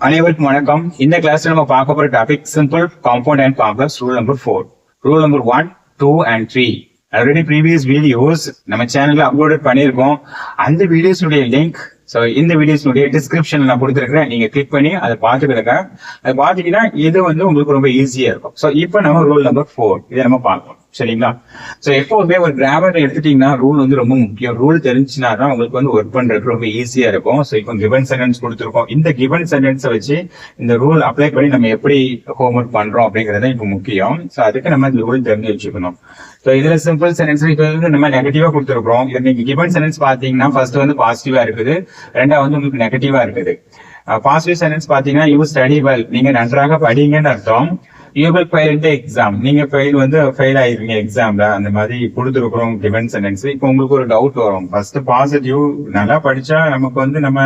அனைவருக்கும் வணக்கம். இந்த கிளாஸ்ல நம்ம பார்க்க போற topic simple, compound and complex rule number 4. Rule number 1, 2 and 3 already previous videos நம்ம சேனல்ல அப்லோட் பண்ணியிருக்கோம். அந்த வீடியோஸுடைய லிங்க் இந்த வீடியோஸுடைய டிஸ்கிரிப்ஷன்ல நான் கொடுத்துருக்கேன். நீங்க கிளிக் பண்ணி அதை பார்த்துக்கிடுங்க. அதை பார்த்துட்டீங்கன்னா இது உங்களுக்கு ரொம்ப ஈஸியா இருக்கும். ஸோ இப்போ நம்ம ரூல் நம்பர் 4 இதை நம்ம பார்க்கணும். சரிங்களா? சோ எப்பவுமே ஒரு கிராமர் எடுத்துட்டீங்கன்னா ரூல் ரொம்ப முக்கியம். ரூல் தெரிஞ்சுனா தான் உங்களுக்கு ஒர்க் பண்றதுக்கு ரொம்ப ஈஸியா இருக்கும். சோ இப்போ கிவன் சென்டென்ஸ் கொடுத்துருக்கோம். இந்த கிவன் சென்டென்ஸை வச்சு இந்த ரூல் அப்ளை பண்ணி நம்ம எப்படி ஹோம்ஒர்க் பண்றோம் அப்படிங்கறது இப்போ முக்கியம். சோ அதுக்கு நம்ம இந்த ரூல் தெரிஞ்சு வச்சுக்கணும். சோ இதுல சிம்பிள் சென்டென்ஸ் இப்போ நம்ம நெகட்டிவா கொடுத்துருக்கோம். இது நீங்க கிவன் சென்டென்ஸ் பாத்தீங்கன்னா ஃபர்ஸ்ட் பாசிட்டிவா இருக்குது, ரெண்டாவது உங்களுக்கு நெகட்டிவா இருக்குது. பாசிட்டிவ் சென்டென்ஸ் பாத்தீங்கன்னா யூ ஸ்டடி வெல், நீங்க நன்றாக படிங்கன்னு அர்த்தம். You will fail the exam, நீங்க ஃபெயில் ஆயிருவீங்க எக்ஸாம்ல, அந்த மாதிரி கொடுத்துருக்கிறோம் கிவன் சென்டென்ஸ். இப்போ உங்களுக்கு ஒரு டவுட் வரும். ஃபர்ஸ்ட் பாசிட்டிவ், நல்லா படிச்சா நமக்கு நம்ம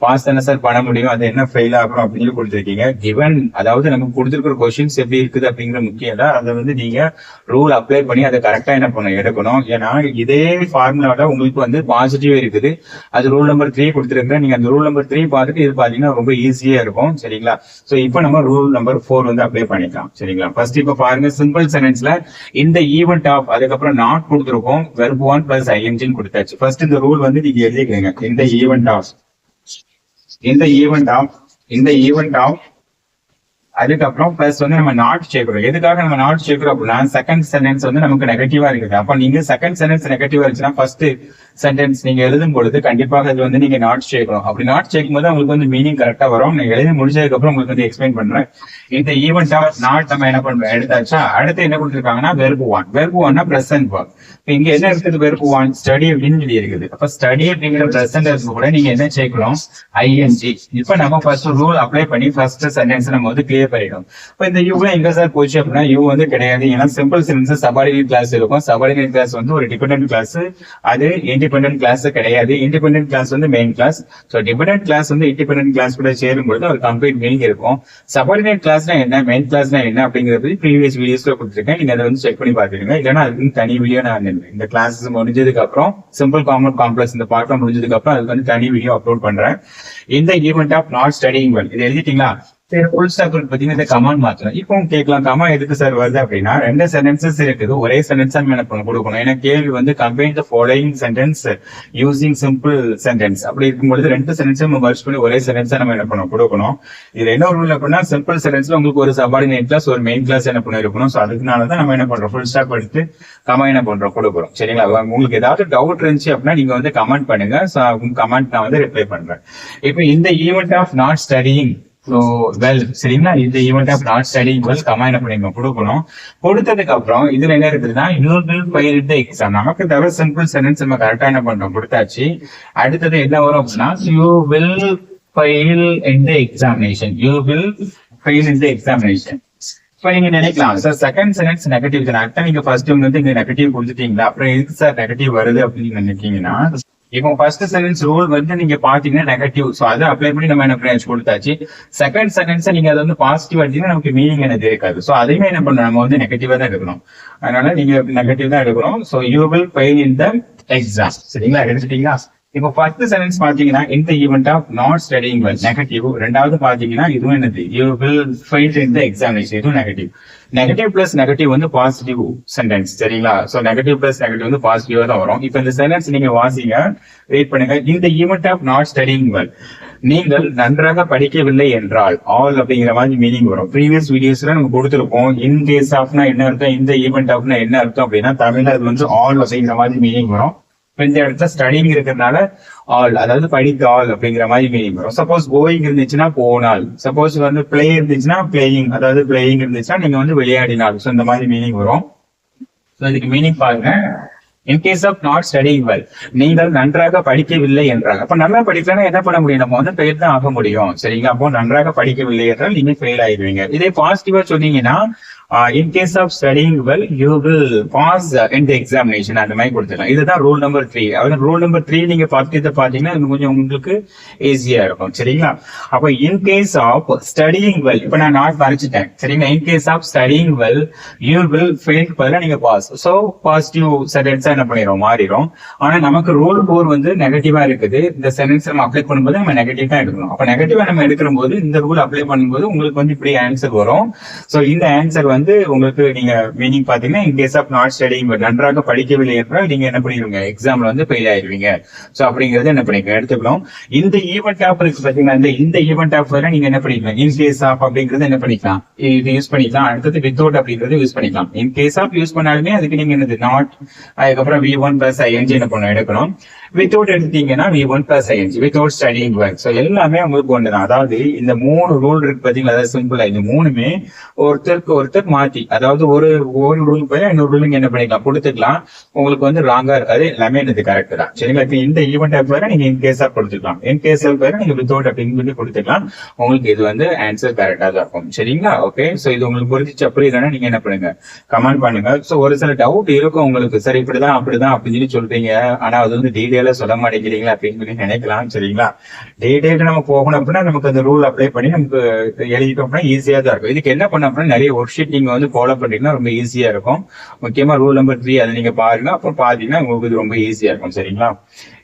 பாஸ் தானே சார் பண்ண முடியும், அது என்ன ஃபெயில் ஆகும் அப்படின்னு கொடுத்துருக்கீங்க. கிவன் அதாவது நமக்கு கொடுத்துருக்கிற கொஸ்டின்ஸ் எப்படி இருக்குது அப்படிங்கிற முக்கியம் தான். அதை நீங்க ரூல் அப்ளை பண்ணி அதை கரெக்டா என்ன பண்ண எடுக்கணும். ஏன்னா இதே ஃபார்முலாவோட உங்களுக்கு பாசிட்டிவ் இருக்குது, அது ரூல் நம்பர் 3 கொடுத்துருக்கேன். நீங்க அந்த ரூல் நம்பர் 3 பார்த்துட்டு இது பாத்தீங்கன்னா ரொம்ப ஈஸியா இருக்கும். சரிங்களா? சோ இப்போ நம்ம ரூல் நம்பர் 4 அப்ளை பண்ணிக்கலாம். சரிங்களா? ஃபர்ஸ்ட் இப்ப பாருங்க, சிம்பிள் சென்டென்ஸ்ல இந்த ஈவென்ட் ஆஃப் அதுக்கப்புறம் நாட் கொடுத்துருக்கோம், வெர்ப் 1 பிளஸ் ஐஎன்ஜி கொடுத்தாச்சு. ஃபர்ஸ்ட் இந்த ரூல் நீங்க எழுதிக்கங்க. இந்த ஈவென்ட் ஆஃப் அதுக்கப்புறம் பிளஸ் நம்ம நாட் சேர்க்கிறோம். எதுக்காக நம்ம நாட் சேர்க்கிறோம் அப்படின்னா செகண்ட் சென்டென்ஸ் நமக்கு நெகட்டிவா இருக்குது. அப்ப நீங்க செகண்ட் சென்டென்ஸ் நெகட்டிவா இருந்துச்சுன்னா ஃபர்ஸ்ட் சென்டென்ஸ் நீங்க எழுதும் பொழுது கண்டிப்பாக அது நீங்க நாட் சேர்க்கணும். அப்படி நாட் சேர்க்கும் போது உங்களுக்கு மீனிங் கரெக்டா வரும். நீங்க எழுதி முடிச்சதுக்கு அப்புறம் உங்களுக்கு எக்ஸ்பிளைன் பண்றேன். இந்த ஈவென்ட் ஆஃப் நாட் நம்ம என்ன பண்றோம் எடுத்தாச்சா. அடுத்து என்ன கொடுத்துருக்காங்கன்னா வெர்ப் 1. Verb 1 present வர்ப். இங்க என்ன இருக்குது? வெர்ப் 1 ஸ்டடி அப்படின்னு சொல்லி இருக்குது. அப்ப ஸ்டடி அப்படிங்கிற பிரசன்ட் கூட நீங்க என்ன சேர்க்கணும்? ஐஎன்ஜி. இப்ப நம்ம ஃபர்ஸ்ட் ரூல் அப்ளை பண்ணி ஃபர்ஸ்ட் சென்டென்ஸ் நம்ம கிளியர் பண்ணிடும். இப்ப இந்த யூல எங்க சார் போச்சு அப்படின்னா யூ கிடையாது. ஏன்னா சிம்பிள் சென்டென்ஸ் சபார்டினேட் கிளாஸ் இருக்கும். சபார்டினேட் கிளாஸ் ஒரு டிபெண்டன்ட் கிளாஸ், அது இண்டிபெண்டன்ட் கிளாஸ் கிடையாது. Independent clause main clause. So dependent class independent class கூட சேரும் பொழுது ஒரு கம்ப்ளீட் மீனிங் இருக்கும். சபார்டினேட் கிளாஸ்னா என்ன, மெயின் கிளாஸ்னா என்ன அப்படிங்கிறது ப்ரீவியஸ் வீடியோஸ்ல கொடுத்துருக்கேன். நீங்க அதை செக் பண்ணி பாத்துருங்க. இல்லைன்னா அதுக்கு தனி வீடியோ நான் இந்த கிளாஸ் முடிஞ்சதுக்கு அப்புறம் சிம்பிள் காம்பவுண்ட் காம்ப்ளெக்ஸ் இந்த பாடம் முடிஞ்சதுக்கு அப்புறம் அதுக்கு தனி வீடியோ அப்லோட் பண்றேன். இந்த event of not studying well, இது எழுதிட்டீங்களா? ஃபுல் ஸ்டாப் பாத்தீங்கன்னா இந்த கமாண்ட் மாத்தணும். இப்போ கேட்கலாம், கமா எதுக்கு சார் வருது அப்படின்னா ரெண்டு சென்டென்சஸ் இருக்குது, ஒரே சென்டென்ஸா என்ன கொடுக்கணும். ஏன்னா கேள்வி combine the following sentence using simple sentence. அப்படி இருக்கும்போது ரெண்டு சென்டென்ஸும் மர்ஜ் பண்ணி ஒரே சென்டென்ஸா நம்ம என்ன கொடுக்கணும். இது என்ன ரூல் அப்படின்னா சிம்பிள் சென்டென்ஸ்ல உங்களுக்கு ஒரு சபார்டினேட் கிளாஸ் ஒரு மெயின் கிளாஸ் என்ன இருக்கணும். சோ அதுக்குனாலதான் நம்ம என்ன பண்றோம், ஃபுல் ஸ்டாப் எடுத்து கமா என்ன கொடுக்குறோம். சரிங்களா? உங்களுக்கு ஏதாவது டவுட் இருந்துச்சு அப்படின்னா நீங்க கமெண்ட் பண்ணுங்க. கமெண்ட் நான் ரிப்ளை பண்றேன். இப்போ இந்த ஈவென்ட் ஆஃப் நாட் ஸ்டடியிங் சரிங்களா, இந்த event of not studying well comma என்ன பண்ணி கொடுக்கணும். கொடுத்ததுக்கு அப்புறம் இதுல என்ன இருக்குதுன்னா you will fail in the exam. நமக்கு தவிர சிம்பிள் சென்டென்ஸ் நம்ம கரெக்டா என்ன பண்றோம் கொடுத்தாச்சு. அடுத்தது என்ன வரும் அப்படின்னா you will fail in the examination. You will fail in the examination. இப்ப நீங்க நினைக்கலாம் சார் செகண்ட் சென்டென்ஸ் நெகட்டிவ் தான், நீங்க ஃபர்ஸ்ட் இங்க நெகட்டிவ் கொடுத்துட்டீங்களா, அப்புறம் எதுக்கு சார் நெகட்டிவ் வருது அப்படின்னு நினைக்கீங்கன்னா இப்போ ஃபர்ஸ்ட் சென்டென்ஸ் ரூல் நீங்க பாத்தீங்கன்னா நெகட்டிவ். சோ அதை அப்ளை பண்ணி நம்ம என்ன பிரான்ச் கொடுத்தாச்சு. செகண்ட் சென்டென்ஸ் நீங்க அதை பாசிட்டிவ் எடுத்தீங்கன்னா நமக்கு மீனிங் எனக்கு இருக்காது. சோ அதையுமே என்ன பண்ணணும், நம்ம நெகட்டிவா தான் எடுக்கணும். அதனால நீங்க நெகட்டிவ் தான் எடுக்கணும். So you will fail in the exam. சரிங்களா? எடுத்துட்டீங்களா? இப்போ ஃபர்ஸ்ட் சென்டென்ஸ் பாத்தீங்கன்னா இந்த event of not studying well negative. ரெண்டாவது பாத்தீங்கன்னா இதுவும் என்னது, you will fail in the examination. இதுவும் negative. Negative plus negative positive sentence. சரிங்களா? சோ நெகட்டிவ் பிளஸ் நெகட்டிவ் பாசிட்டிவா தான் வரும். இப்போ இந்த சென்டென்ஸ் நீங்க வாசிங்க, ரீட் பண்ணுங்க. இந்த event of not studying well, நீங்கள் நன்றாக படிக்கவில்லை என்றால் ஆல் அப்படிங்கிற மாதிரி மீனிங் வரும். ப்ரீவியஸ் வீடியோஸ்ல நம்ம கொடுத்துருப்போம். இன் கேஸ் ஆஃப்னா என்ன அர்த்தம், இந்த ஈவென்ட் ஆஃப்னா என்ன அர்த்தம் அப்படின்னா தமிழ்ல அது ஆல் அப்படிங்கிற மாதிரி மீனிங் வரும். இந்த இடத்துல ஸ்டடிங் இருக்கிறதுனால ஆல், அதாவது படிக்க ஆல் அப்படிங்கிற மாதிரி மீனிங் வரும். சப்போஸ் கோயிங் இருந்துச்சுன்னா போனால், சப்போஸ் பிளே இருந்துச்சுன்னா பிளேயிங், அதாவது பிளேயிங் இருந்துச்சுன்னா நீங்க விளையாடினால். சோ இந்த மாதிரி மீனிங் வரும். சோ இதுக்கு மீனிங் பாருங்க. In case of not studying well, நீங்கள் நன்றாக படிக்கவில்லை என்றால். அப்ப நல்லா படிக்கலன்னா என்ன பண்ண முடியும், நம்ம ஃபெயில் தான் ஆக முடியும். சரிங்களா? அப்போ நன்றாக படிக்கவில்லை என்றால் நீங்க ஃபெயில் ஆயிடுவீங்க. இதே பாசிட்டிவா சொன்னீங்கன்னா in case of studying well you will pass in the examination அந்த மாதிரி கொடுத்துக்கலாம். இதுதான் ரூல் நம்பர் 3. அதாவது ரூல் நம்பர் 3 நீங்க பாத்தீங்கன்னா இது கொஞ்சம் உங்களுக்கு ஈஸியா இருக்கும். சரிங்களா? அப்போ in case of studying well, இப்ப நான் நாட் வரைச்சிட்டேன். சரிங்களா? In case of studying well you will fail பதிலா நீங்க பாஸ். ஸோ பாசிட்டிவ் சென்டென்ஸா என்ன பண்ணிடும், மாறிடும். ஆனா நமக்கு ரூல் 4 வந்து நெகட்டிவா இருக்குது. இந்த சென்டென்ஸ் நம்ம அப்ளை பண்ணும்போது நம்ம நெகட்டிவ் தான் எடுக்கணும். அப்ப நெகட்டிவா நம்ம எடுக்கிற போது இந்த ரூல் அப்ளை பண்ணும்போது உங்களுக்கு வந்து இப்படி ஆன்சர் வரும். சோ இந்த ஆன்சர் வந்து உங்களுக்கு நீங்க மீனிங் பாத்தீங்கன்னா இன் கேஸ் ஆஃப் நாட் ஸ்டடிங் நன்றாக படிக்கவில்லை என்றால் நீங்க என்ன பண்ணிடுவீங்க, எக்ஸாம்ல வந்து ஃபெயில் ஆயிடுவீங்க. சோ அப்படிங்கறது என்ன பண்ணிக்க எடுத்துக்கணும். இந்த ஈவென்ட் ஆஃப் இருக்கு பாத்தீங்கன்னா இந்த ஈவென்ட் ஆஃப் நீங்க என்ன பண்ணிக்கலாம், இன் கேஸ் ஆஃப் அப்படிங்கறது என்ன பண்ணிக்கலாம், இது யூஸ் பண்ணிக்கலாம். அடுத்தது வித்தவுட் அப்படிங்கறது யூஸ் பண்ணிக்கலாம். இன் கேஸ் ஆஃப் யூஸ் பண்ணாலுமே அதுக்கு நீங்க என்னது நாட், அதுக்கப்புறம் V1 plus ing என்ன பண்ண எடுக்கணும். வித்தவுட் எடுத்தீங்கன்னா V1 plus ing without studying work. So எல்லாமே உங்களுக்கு ஒண்ணுதான். அதாவது இந்த 3 ரூல் இருக்கு பாத்தீங்களா, அதாவது சிம்பிளா இந்த 3மே ஒருத்தருக்கு ஒருத்தர் மாத்தி, அதாவது ஒரு ரூல் போய் இன்னொரு ரூல் என்ன பண்ணிக்கலாம், கொடுத்துக்கலாம். உங்களுக்கு வந்து ராங்கா இருக்காது, எல்லாமே இது கரெக்ட் தான். சரிங்களா? இப்ப இந்த ஈவெண்ட் ஆஃப் வேற நீங்க இன் கேஸ் ஆஃப் கொடுத்துக்கலாம், இன் கேஸ் ஆஃப் வேற நீங்க வித்தவுட் அப்படின்னு சொல்லி கொடுத்துக்கலாம். உங்களுக்கு இது வந்து ஆன்சர் கரெக்டா தான் இருக்கும். சரிங்களா? ஓகே. சோ இது உங்களுக்கு புரிஞ்சிச்சு அப்படி இல்லைன்னா நீங்க என்ன பண்ணுங்க, கமெண்ட் பண்ணுங்க. சோ ஒரு சில டவுட் இருக்கும் உங்களுக்கு, சரி இப்படிதான் அப்படிதான் அப்படின்னு சொல்லி சொல்றீங்க, ஆனா அது வந்து டீடைலா சொல்ல மாட்டேங்கிறீங்களா அப்படின்னு சொல்லி நினைக்கலாம். சரிங்களா? டீடைல் நம்ம போகணும் அப்படின்னா நமக்கு அந்த ரூல் அப்ளை பண்ணி நமக்கு எழுதிட்டோம் அப்படின்னா ஈஸியா தான் இருக்கும். இதுக்கு என்ன பண்ண அப்படின்னா நிறைய ஒர்க் ஷீட் நீங்க வந்து ஃபாலோ பண்றீங்கன்னா ரொம்ப ஈஸியா இருக்கும். முக்கியமா ரூல் நம்பர் 3 அதை நீங்க பாருங்க, அப்புறம் பாத்தீங்கன்னா உங்களுக்கு இது ரொம்ப ஈஸியா இருக்கும். சரிங்களா?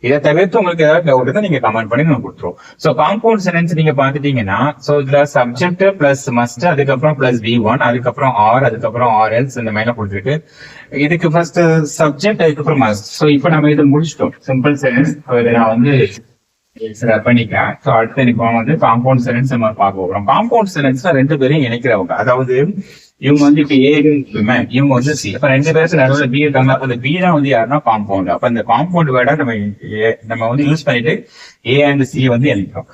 இதை தவிர்த்து உங்களுக்கு ஏதாவது டவுட் இருந்தா நீங்க கமெண்ட் பண்ணி நம்ம கொடுத்துருவோம். சோ காம்பவுண்ட் சென்டென்ஸ் நீங்க பாத்துட்டீங்கன்னா, சோ இதுல சப்ஜெக்ட் பிளஸ் மஸ்ட், அதுக்கப்புறம் பிளஸ் V1, அதுக்கப்புறம் ஆர், அதுக்கப்புறம் RLs இந்த மாதிரி கொடுத்துருக்கு. இதுக்கு ஃபர்ஸ்ட் சப்ஜெக்ட், அதுக்கப்புறம் மஸ்ட். சோ இப்போ நம்ம இதை முடிச்சிட்டோம். சிம்பிள் சென்டென்ஸ் நான் வந்து பண்ணிக்கலாம். சோ அடுத்து இப்போ வந்து காம்பவுண்ட் சென்டென்ஸ் நம்ம பார்க்க போறோம். காம்பவுண்ட் சென்டென்ஸ்ல 2 பேரையும் இணைக்கிறவங்க, அதாவது இவங்க வந்து இப்ப ஏ, இவங்க வந்து சி. அப்ப 2 பேருக்கு நடுவில் பி இருக்காங்க. அப்ப அந்த பி தான் வந்து யாருன்னா காம்பவுண்ட். அப்ப இந்த காம்பவுண்ட் வேர்டா நம்ம வந்து யூஸ் பண்ணிட்டு ஏ அண்ட் சி வந்து இணைக்கிறோம்.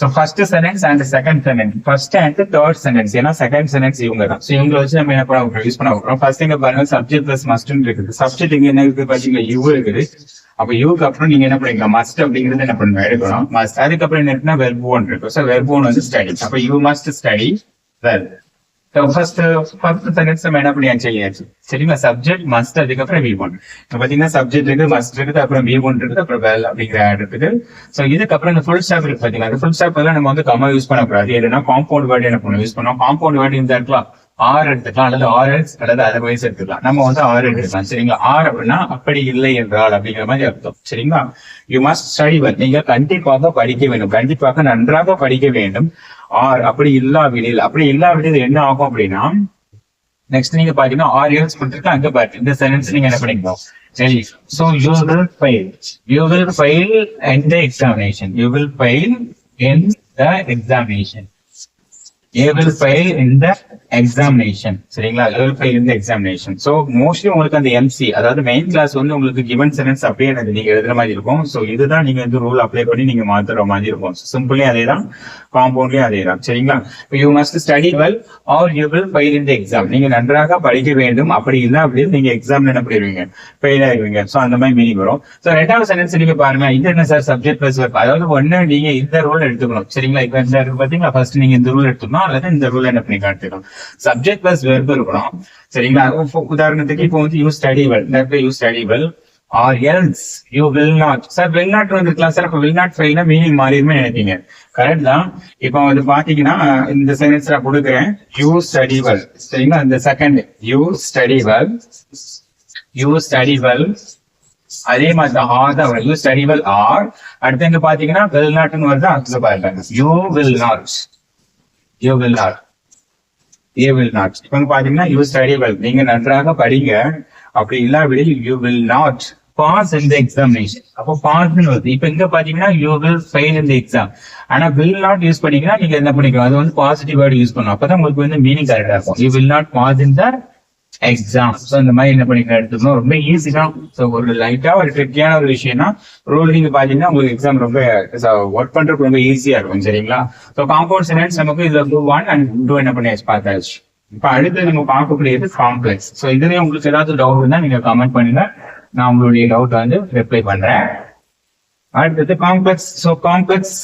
So first sentence and second sentence, first and third sentence, ஏன்னா செகண்ட் சென்டென்ஸ் இவங்க தான். சோ இவங்களை வச்சு நம்ம என்ன பண்ண யூஸ் பண்ண போறோம். ஃபர்ஸ்ட் இங்க பாருங்க சப்ஜெக்ட் பிளஸ் மஸ்ட் இருக்குது. சப்ஜெக்ட் இங்க என்ன இருக்கு பாத்தீங்கன்னா யூ இருக்குது. அப்ப யூக்கு அப்புறம் நீங்க என்ன பண்ணிக்கலாம், மஸ்ட் அப்படிங்கிறது என்ன பண்ணுங்க எடுக்கணும், மஸ்ட். அதுக்கப்புறம் என்ன இருக்குன்னா வெர்ப் 1 இருக்கு. சோ வெர்ப் 1 வந்து ஸ்டடி. அப்ப you must study well. First sentence நம்ம என்ன பண்ணியாச்சு. சரிங்களா? சப்ஜெக்ட் மஸ்ட், அதுக்கப்புறம் V1. பாத்தீங்கன்னா சப்ஜெக்ட் இருக்கு, மஸ்ட் இருக்குது, அப்புறம் V1 இருக்குது, அப்புறம் வெல் அப்படிங்கிற ஆட் இருக்குது. சோ இதுக்கப்புறம் இந்த ஃபுல் ஸ்டாப் இருக்கு பாத்தீங்கன்னா, அந்த ஃபுல் ஸ்டாப் எல்லாம் நம்ம வந்து கமா யூஸ் பண்ணக்கூடாது. ஏன்னா காம்பவுண்ட் வேர்டு என்ன பண்ணணும் யூஸ் பண்ணோம். காம்பவுண்ட் வேர்டு இந்த இடத்துல ஆர் எடுத்துக்கலாம், அல்லது RLs அல்லது அதர்வைஸ் எடுத்துக்கலாம். நம்ம வந்து ஆர் எடுத்துக்கலாம். சரிங்களா? ஆர் அப்படின்னா அப்படி இல்லை என்றால் அப்படிங்கிற மாதிரி அர்த்தம். சரிங்களா? யூ மஸ்ட் ஸ்டடி வெல், நீங்க கண்டிப்பாக படிக்க வேண்டும், கண்டிப்பாக நன்றாக படிக்க வேண்டும். ஆர் அப்படி இல்லாவிடில் என்ன ஆகும் அப்படின்னா, நெக்ஸ்ட் நீங்க பாத்தீங்கன்னா RLs கொடுத்துருக்கு, அங்க பாருங்க இந்த சென்டென்ஸ் நீங்க என்ன பண்ணிக்கணும். சரி, so you will fail in the examination. You will fail in the examination. You will fail in the examination. சரிங்களா? You will fail in the examination. So mostly உங்களுக்கு அந்த MC, அதாவது மெயின் கிளாஸ் வந்து உங்களுக்கு given sentence அப்படியே நீங்க எழுதுற மாதிரி இருக்கும். சோ இதுதான் நீங்க வந்து ரூல் அப்ளை பண்ணி நீங்க மாத்துற மாதிரி இருக்கும். சிம்பிளி அதே தான், காம்பவுண்ட்லயும் அதே தான். சரிங்களா? You must study well or you will fail in the exam. நீங்க நன்றாக படிக்க வேண்டும், அப்படி இல்லை அப்படின்னு நீங்க எக்ஸாம்ல என்ன பண்ணிடுவீங்க, ஃபெயில் ஆயிடுவீங்க. சோ அந்த மாதிரி மீனிங் வரும். சோ ரெண்டாவது சென்டென்ஸ் நீங்க பாருங்க, இது என்ன சார், சப்ஜெக்ட் பிளஸ் வெர்ப். அதாவது ஒண்ணு நீங்க இந்த ரூல் எடுத்துக்கணும். சரிங்களா? இப்ப இந்த இருக்கு பாத்தீங்களா, ஃபர்ஸ்ட் நீங்க இந்த ரூல் எடுத்துக்கணும், அல்லது இந்த ரூல் என்ன பண்ணி காட்டுக்கணும், சப்ஜெக்ட் பிளஸ் வெர்ப் இருக்கணும். சரிங்களா? உதாரணத்துக்கு இப்போ வந்து you study well or else you will not. Sir will not வந்துருக்கலாம் சார். அப்ப will not failனா மீனிங் மாறிடுமே நினைப்பீங்க. கரெக்ட் தான். இப்போ வந்து பாத்தீங்கன்னா இந்த சென்டென்ஸ் நான் கொடுக்குறேன், யூ ஸ்டடி வெல். சரிங்களா? இந்த செகண்ட் யூ ஸ்டடி வெல், அதே மாதிரி தான் ஆர் தான் வரும். You study well or. அடுத்து எங்க பாத்தீங்கன்னா will notனு வருது, அங்க பாருங்க you will not. இப்ப பாத்தீங்கன்னா யூ ஸ்டடி வெல், நீங்க நன்றாக படிங்க, அப்படி இல்லாவிடில் you will not pass in the examination. அப்போ பாஸ்ன்னு வருது. இப்ப இங்க பாத்தீங்கன்னா you will fail in the exam. ஆனா will not யூஸ் பண்ணீங்கன்னா நீங்க என்ன பண்ணிக்கலாம், அது வந்து பாசிட்டிவ் வேர்டு யூஸ் பண்ணணும். அப்பதான் உங்களுக்கு வந்து மீனிங் கரெக்டா இருக்கும். you will not pass in the exam. So இந்த மாதிரி என்ன பண்ணிக்கலாம் எடுத்துக்கணும். ரொம்ப ஈஸி தான். சோ ஒரு லைட்டா ஒரு ட்ரிக்கியான ஒரு விஷயம்னா ரூல் நீங்க பாத்தீங்கன்னா உங்களுக்கு எக்ஸாம் ரொம்ப ஒர்க் பண்றதுக்கு ரொம்ப ஈஸியா இருக்கும். சரிங்களா? சோ காம்பவுண்ட் சென்டென்ஸ் நமக்கு இதுல 1 and 2 என்ன பண்ணி பார்த்தாச்சு. இப்ப அடுத்து நம்ம பார்க்கக்கூடியது காம்ப்ளெக்ஸ். சோ இதுலயே உங்களுக்கு ஏதாவது டவுட் இருந்தா நீங்க கமெண்ட் பண்ணுங்க, நான் உங்களுடைய டவுட் வந்து ரிப்ளை பண்றேன். அடுத்தது காம்ப்ளெக்ஸ். ஸோ காம்ப்ளெக்ஸ்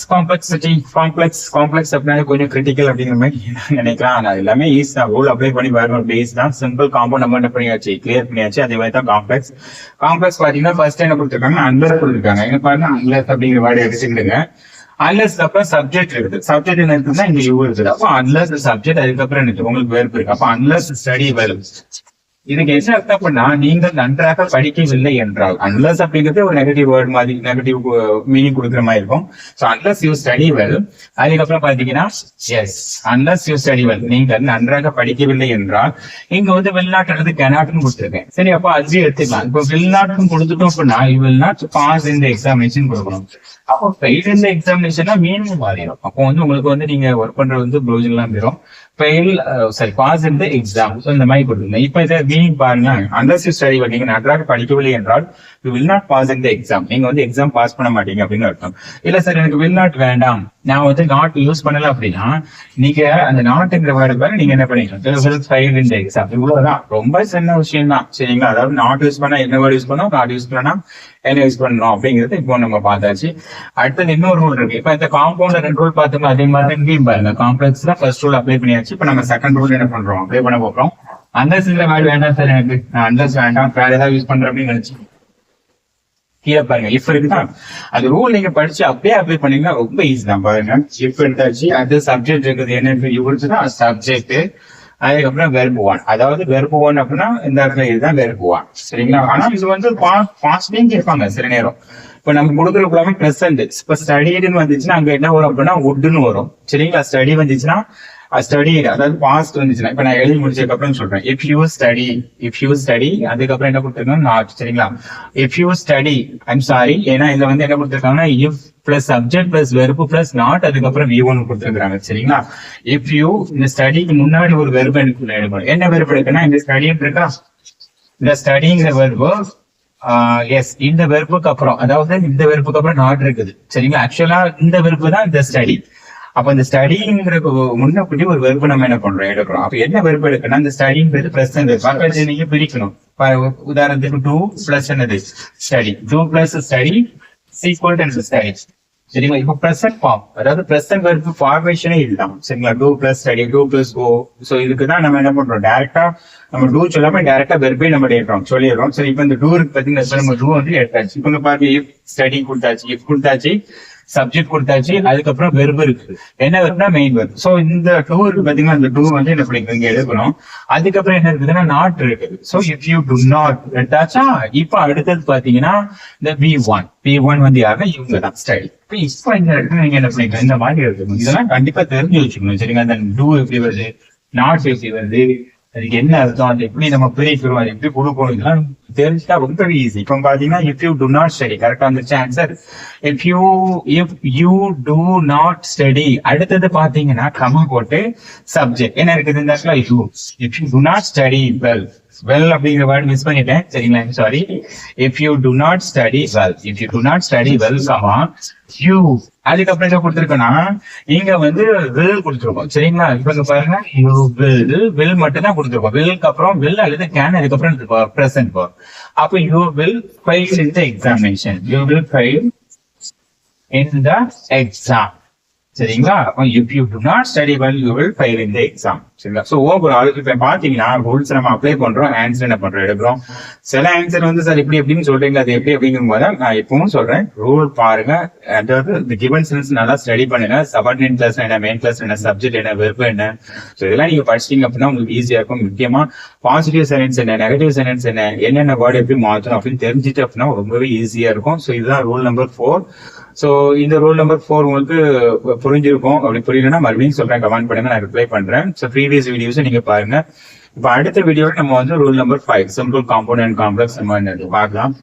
அப்படின்னா கொஞ்சம் கிரிட்டிக்கல் அப்படிங்கிற மாதிரி நினைக்கலாம். ஆனா எல்லாமே ஈஸி தான், ரூல் அப்ளை பண்ணி பாருங்க, பேஸ் தான். சிம்பிள் காம்பவுண்ட் நம்ம என்ன பண்ணியாச்சு, கிளியர் பண்ணியாச்சு. அதே மாதிரி தான் காம்ப்ளெக்ஸ். காம்ப்ளெக்ஸ் பாத்தீங்கன்னா ஃபர்ஸ்ட் என்ன கொடுத்துருக்காங்க, அன்லெஸ் கொடுத்துருக்காங்க. எங்க பாருங்க அன்லெஸ் அப்படிங்கிற வேர்டு எடுத்துக்கிடுங்க. அன்லெஸ் அப்புறம் சப்ஜெக்ட் இருக்குது. சப்ஜெக்ட் என்ன இருக்குன்னா இங்க யூ இருக்குது. அப்போ அன்லெஸ் சப்ஜெக்ட், அதுக்கப்புறம் எனக்கு உங்களுக்கு வேர்ப் இருக்கு. அப்போ அன்லெஸ் ஸ்டடி வெல். இதுக்கு என்ன அர்த்தம் பண்ணா, நீங்கள் நன்றாக படிக்கவில்லை என்றால், அன்லஸ் அப்படிங்கிறது ஒரு நெகட்டிவ் வேர்ட் மாதிரி, நெகட்டிவ் மீனிங் கொடுக்குற மாதிரி இருக்கும். So unless you study well. அதுக்கப்புறம் பாத்தீங்கன்னா yes, unless you study well, நீங்கள் நன்றாக படிக்கவில்லை என்றால், இங்க வந்து வில் நாட் அல்லது கேனாட்னு கொடுத்துருக்கேன். சரி, அப்போ அதுவே எடுத்துக்கலாம். இப்போ வில் நாட்னு கொடுத்துட்டோம் அப்படின்னா யூ வில் நாட் பாஸ் இந்த எக்ஸாமினேஷன் கொடுக்கணும். அப்போ ஃபெயில் இந்த எக்ஸாமினேஷனா மீனிங் மாறிடும். அப்போ வந்து உங்களுக்கு வந்து நீங்க ஒர்க் பண்றது வந்து ப்ரொவிஷன் எல்லாம் போயிடும். ஃபெயில் பாஸ் இந்த எக்ஸாம், இந்த மாதிரி கொடுத்துருங்க. இப்போ இதை மீனிங் பாருங்க, அண்டர்ஸ் யூ ஸ்டடி நீங்க நன்றாக படிக்கவில்லை என்றால் யூ வில் நாட் பாஸ் இந்த எக்ஸாம், நீங்க வந்து எக்ஸாம் பாஸ் பண்ண மாட்டீங்க அப்படின்னு அர்த்தம். இல்ல சார் எனக்கு வில் நாட் வேண்டாம், நான் வந்து நாட் யூஸ் பண்ணல அப்படின்னா, நீங்க அந்த நாட்ங்கிற வேர்டு பேர் நீங்க என்ன பண்ணிக்கலாம், ஃபெயில் இந்த எக்ஸாம். இவ்வளவுதான், ரொம்ப சின்ன விஷயம் தான். சரிங்களா? அதாவது நாட் யூஸ் பண்ணா என்ன வேர்டு யூஸ் பண்ணோம், நாட் யூஸ் பண்ணா என்ன யூஸ் பண்ணணும் அப்படிங்கிறது இப்போ நம்ம பார்த்தாச்சு. அடுத்தது இன்னொரு ரூல் இருக்கு. இப்ப இந்த காம்பவுண்ட்ல 2 ரூல் பார்த்தோம், அதே மாதிரி இங்கேயும் பாருங்க. காம்ப்ளெக்ஸ் தான் ஃபர்ஸ்ட் ரூல் அப்ளை பண்ணியாச்சு. இப்ப நம்ம செகண்ட் ரூல் என்ன பண்றோம், அப்ளை பண்ண போறோம். அண்டர்ஸ் வேர்டு வேண்டாம் சார், எனக்கு அண்டர்ஸ் வேண்டாம், வேற ஏதாவது யூஸ் பண்றேன் அப்படின்னு நினைச்சு கீழே பாருங்க இஃப் இருக்குதா, அது ரூல் நீங்க படிச்சு அப்படியே அப்ளை பண்ணீங்கன்னா ரொம்ப ஈஸி தான். பாருங்க இஃப் எடுத்தாச்சு, அது சப்ஜெக்ட் இருக்குது, என்ன இவருச்சுன்னா சப்ஜெக்ட், அதுக்கப்புறம் வெர்ப் ஒன். அதாவது வெர்ப் ஒன் அப்படின்னா இந்த இடத்துல இதுதான் வெர்ப் ஒன். சரிங்களா? ஆனா இது வந்து பாஸ்டிங் கேட்பாங்க சில நேரம். இப்ப நம்ம கொடுக்குற எல்லாமே பிரசன்ட். இப்ப ஸ்டடின்னு வந்துச்சுன்னா அங்க என்ன வரும் அப்படின்னா வுட்னு வரும். சரிங்களா? ஸ்டடி வந்துச்சுன்னா ஸ்டடி, அதாவது பாஸ்ட் வந்துச்சுன்னா, இப்ப நான் எழுதி முடிச்சதுக்கு அப்புறம் சொல்றேன். இஃப் யூ ஸ்டடி, அதுக்கப்புறம் என்ன கொடுத்துருக்காங்க, நாட். சரிங்களா? If you study, I'm sorry, ஏன்னா இதுல வந்து என்ன கொடுத்துருக்காங்கன்னா if plus subject plus verb plus not, அதுக்கப்புறம் வி ஒன் கொடுத்துருக்காங்க. சரிங்களா? இஃப் யூ, இந்த ஸ்டடிக்கு முன்னாடி ஒரு வெர்ப் எடுக்கணும். என்ன வெர்ப் எடுக்கணும், இந்த ஸ்டடின்னு இருக்கா, இந்த ஸ்டடிங்கிற வெர்பு எஸ், இந்த வெர்புக்கு அப்புறம், அதாவது இந்த வெர்புக்கு அப்புறம் நாட் இருக்குது. சரிங்களா? ஆக்சுவலா இந்த வெர்பு தான் இந்த ஸ்டடி. அப்ப இந்த ஸ்டடிங்கிற முன்னப்படி ஒரு வெர்பு நம்ம என்ன பண்றோம், எடுக்கிறோம். அப்ப என்ன வெர்பு எடுக்கணும், இந்த ஸ்டடிங்கிறது பிரசன்ட். நீங்க பிரிக்கணும். உதாரணத்துக்கு 2 பிளஸ் என்னது study, 2 plus study equal to study. சரிங்களா? இப்ப பிரசன்ட் ஃபார்ம், அதாவது பிரசன்ட் வெர்பு ஃபார்மேஷனே இல்லாம. சரிங்களா? 2 பிளஸ் ஸ்டடி, 2 பிளஸ் கோ. சோ இதுக்குதான் நம்ம என்ன பண்றோம், டைரக்டா நம்ம டூ சொல்லாம டைரக்டா வெர்பே நம்ம எடுக்கிறோம், சொல்லிடுறோம். சரி, இப்ப இந்த டூ இருக்கு பாத்தீங்கன்னா, நம்ம டூ வந்து எடுத்தாச்சு. இப்ப பாருங்க, இஃப் ஸ்டடி கொடுத்தாச்சு, இஃப் கொடுத்தாச்சு, சப்ஜெக்ட் கொடுத்தாச்சு, அதுக்கப்புறம் வெர்பு இருக்கு. என்ன வெர்ப்னா மெயின் வெர்ப். சோ இந்த டூ இருக்கு பாத்தீங்கன்னா, இந்த டூ வந்து என்ன பண்ணிக்கணும், இங்க எடுக்கணும். அதுக்கப்புறம் என்ன இருக்குதுன்னா நாட் இருக்குது. So if you do not எடுத்தாச்சா. இப்ப அடுத்தது பாத்தீங்கன்னா இந்த V1 வந்து யாருன்னா இவங்க தான், ஸ்டடி. இப்ப இந்த இடத்துல நீங்க என்ன பண்ணிக்கலாம், இந்த மாதிரி இருக்கணும். இதெல்லாம் கண்டிப்பா தெரிஞ்சு வச்சுக்கணும். சரிங்களா? அந்த டூ எப்படி வருது, நாட் எப்படி வருது, அதுக்கு என்ன அர்த்தம், அது எப்படி நம்ம பிரிக்கிறோம், அது எப்படி கொடுக்கணும், இதெல்லாம் தெரிஞ்சுட்டா ரொம்ப ஈஸி. இப்போ பாத்தீங்கன்னா if you do not study, கரெக்டா வந்துருச்சு answer. If you do not study, அடுத்தது பாத்தீங்கன்னா கமா போட்டு சப்ஜெக்ட் என்ன இருக்குது இந்த இடத்துல, you. If you do not study well அப்படிங்கிற வேர்ட் மிஸ் பண்ணிட்டேன். சரிங்களா? Sorry. If you do not study well, comma you. அதுக்கப்புறம் என்ன கொடுத்துருக்கோம்னா இங்க வந்து வில் கொடுத்துருக்கோம். சரிங்களா? இப்ப பாருங்க, யூ வில் மட்டும் தான் கொடுத்துருக்கோம். வில்க்கு அப்புறம் வில் அல்லது கேன், அதுக்கப்புறம் பிரசன்ட். அப்ப you will fail in the examination, சரிங்களா? If you do not study well you will fail in the exam. சரிங்களா? சோ ஓவரால் இப்ப பாத்தீங்கன்னா ரூல்ஸ் நம்ம அப்ளை பண்றோம், ஆன்சர் என்ன பண்றோம், எடுக்கிறோம். சில ஆன்சர் வந்து சார் இப்படி எப்படின்னு சொல்றீங்க, அது எப்படி அப்படிங்கும் போது நான் இப்பவும் சொல்றேன், ரூல் பாருங்க. அதாவது இந்த கிவன் சென்ஸ் நல்லா ஸ்டடி பண்ணுங்க. சபார்டினேட் கிளாஸ் என்ன, மெயின் கிளாஸ் என்ன, சப்ஜெக்ட் என்ன, வெர்ப் என்ன, சோ இதெல்லாம் நீங்க படிச்சிட்டீங்க அப்படின்னா உங்களுக்கு ஈஸியா இருக்கும். முக்கியமா பாசிட்டிவ் சென்டென்ஸ் என்ன, நெகட்டிவ் சென்டென்ஸ் என்ன, என்னென்ன வேர்டு எப்படி மாற்றணும் அப்படின்னு தெரிஞ்சுட்டு அப்படின்னா ரொம்பவே ஈஸியா இருக்கும். சோ இதுதான் ரூல் நம்பர் 4. சோ இந்த ரூல் நம்பர் 4 உங்களுக்கு புரிஞ்சிருக்கும். அப்படி புரியலன்னா மறுபடியும் சொல்றேன், கமெண்ட் பண்ணுங்க, நான் ரிப்ளை பண்றேன். சோ ப்ரீவியஸ் வீடியோஸ் நீங்க பாருங்க. இப்ப அடுத்த வீடியோல நம்ம வந்து rule number 5 simple compound and complex நம்ம பார்க்கலாம்.